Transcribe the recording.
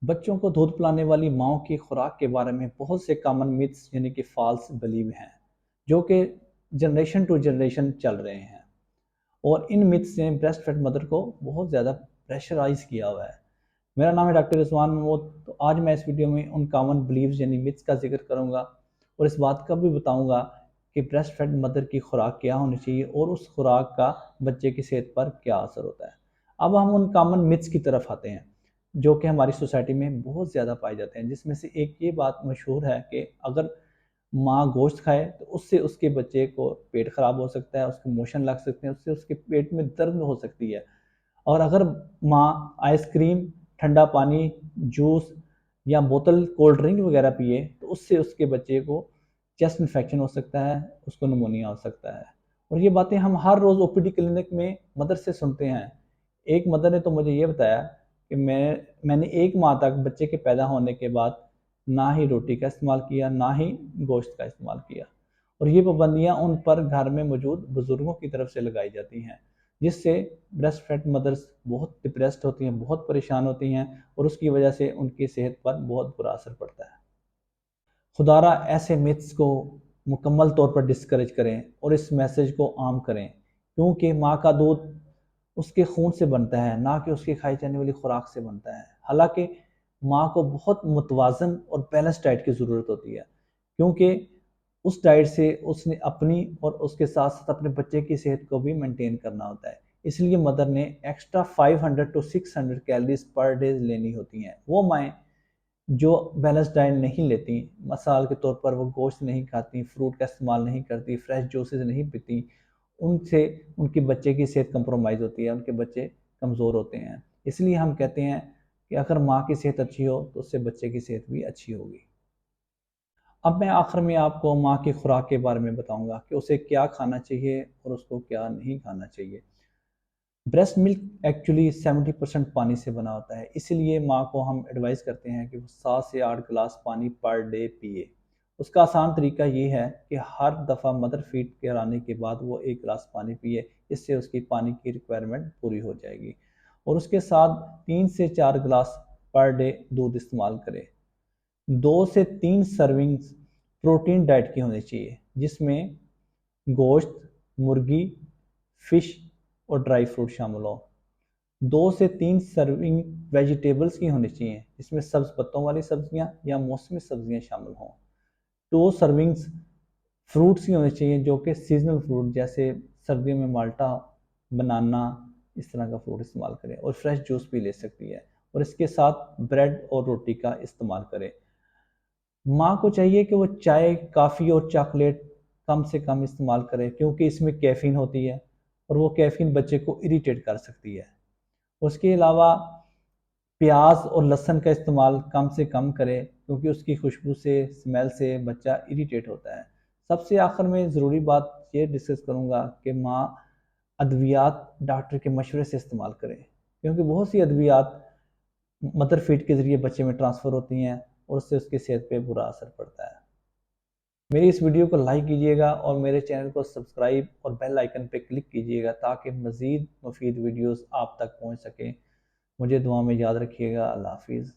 बच्चों को दूध पिलाने वाली माओं की खुराक के बारे में बहुत से कॉमन मिथ्स यानी कि फॉल्स बिलीव हैं, जो कि जनरेशन टू जनरेशन चल रहे हैं। और इन मिथ्स ने ब्रेस्ट फेड मदर को बहुत ज़्यादा प्रेशराइज किया हुआ है। मेरा नाम है डॉक्टर रिजवान महमूद। तो आज मैं इस वीडियो में उन कॉमन बिलीव्स यानी मिथ्स का जिक्र करूंगा और इस बात का भी बताऊंगा कि ब्रेस्ट फेड मदर की खुराक क्या होनी चाहिए और उस खुराक का बच्चे की सेहत पर क्या असर होता है। अब हम उन कॉमन मिथ्स की तरफ आते हैं जो कि हमारी सोसाइटी में बहुत ज़्यादा पाए जाते हैं, जिसमें से एक ये बात मशहूर है कि अगर माँ गोश्त खाए तो उससे उसके बच्चे को पेट खराब हो सकता है, उसको मोशन लग सकते हैं, उससे उसके पेट में दर्द हो सकती है। और अगर माँ आइसक्रीम, ठंडा पानी, जूस या बोतल कोल्ड ड्रिंक वगैरह पिए तो उससे उसके बच्चे को चेस्ट इन्फेक्शन हो सकता है, उसको निमोनिया हो सकता है। और ये बातें हम हर रोज़ ओपीडी क्लिनिक में मदर से सुनते हैं। एक मदर ने तो मुझे ये बताया कि मैंने एक माह तक बच्चे के पैदा होने के बाद ना ही रोटी का इस्तेमाल किया, ना ही गोश्त का इस्तेमाल किया। और ये पाबंदियाँ उन पर घर में मौजूद बुज़ुर्गों की तरफ से लगाई जाती हैं, जिससे ब्रेस्ट फेड मदर्स बहुत डिप्रेस्ड होती हैं, बहुत परेशान होती हैं और उसकी वजह से उनकी सेहत पर बहुत बुरा असर पड़ता है। खुदारा ऐसे मिथ्स को मुकम्मल तौर पर डिस्करेज करें और इस मैसेज को आम करें, क्योंकि माँ का दूध उसके खून से बनता है, ना कि उसकी खाई जाने वाली खुराक से बनता है। हालांकि माँ को बहुत मुतवाजन और बैलेंस डाइट की ज़रूरत होती है, क्योंकि उस डाइट से उसने अपनी और उसके साथ साथ अपने बच्चे की सेहत को भी मेंटेन करना होता है। इसलिए मदर ने extra 500 to 600 calories per day लेनी होती हैं। वो माएँ जो बैलेंस डाइट नहीं लेती, मसाल के तौर पर वो गोश्त नहीं खाती, फ्रूट का इस्तेमाल नहीं करती, फ्रेश जूसेस नहीं पीती, उनसे उनके बच्चे की सेहत कंप्रोमाइज़ होती है, उनके बच्चे कमज़ोर होते हैं। इसलिए हम कहते हैं कि अगर माँ की सेहत अच्छी हो तो उससे बच्चे की सेहत भी अच्छी होगी। अब मैं आखिर में आपको माँ की खुराक के बारे में बताऊंगा कि उसे क्या खाना चाहिए और उसको क्या नहीं खाना चाहिए। ब्रेस्ट मिल्क एक्चुअली 70% पानी से बना होता है, इसलिए माँ को हम एडवाइस करते हैं कि वो 7 से 8 गिलास पानी पर डे पिए। उसका आसान तरीका ये है कि हर दफ़ा मदर फीड कराने के बाद वो 1 गिलास पानी पिए। इससे उसकी पानी की रिक्वायरमेंट पूरी हो जाएगी। और उसके साथ 3 से 4 गिलास पर डे दूध इस्तेमाल करें। 2 से 3 सर्विंग्स प्रोटीन डाइट की होनी चाहिए, जिसमें गोश्त, मुर्गी, फिश और ड्राई फ्रूट शामिल हो। 2 से 3 सर्विंग वेजिटेबल्स की होनी चाहिए, जिसमें सब्ज पत्तों वाली सब्जियां या मौसमी सब्जियां शामिल हों। 2 सर्विंग्स फ्रूट्स की होनी चाहिए, जो कि सीजनल फ्रूट जैसे सर्दियों में माल्टा, बनाना, इस तरह का फ्रूट इस्तेमाल करें। और फ्रेश जूस भी ले सकती है। और इसके साथ ब्रेड और रोटी का इस्तेमाल करें। माँ को चाहिए कि वो चाय, कॉफ़ी और चॉकलेट कम से कम इस्तेमाल करे, क्योंकि इसमें कैफ़ीन होती है और वो कैफ़ीन बच्चे को इरिटेट कर सकती है। उसके अलावा प्याज और लहसुन का इस्तेमाल कम से कम करें, क्योंकि उसकी खुशबू से, स्मेल से बच्चा इरिटेट होता है। सबसे आखिर में ज़रूरी बात ये डिस्कस करूँगा कि माँ अद्वियात डॉक्टर के मशवरे से इस्तेमाल करें, क्योंकि बहुत सी अद्वियात मदर फीड के ज़रिए बच्चे में ट्रांसफ़र होती हैं और उससे उसकी सेहत पे बुरा असर पड़ता है। मेरी इस वीडियो को लाइक कीजिएगा और मेरे चैनल को सब्सक्राइब और बेल आइकन पे क्लिक कीजिएगा, ताकि मज़ीद मुफीद वीडियोस आप तक पहुंच सकें। मुझे दुआ में याद रखिएगा। अल्लाह हाफिज़।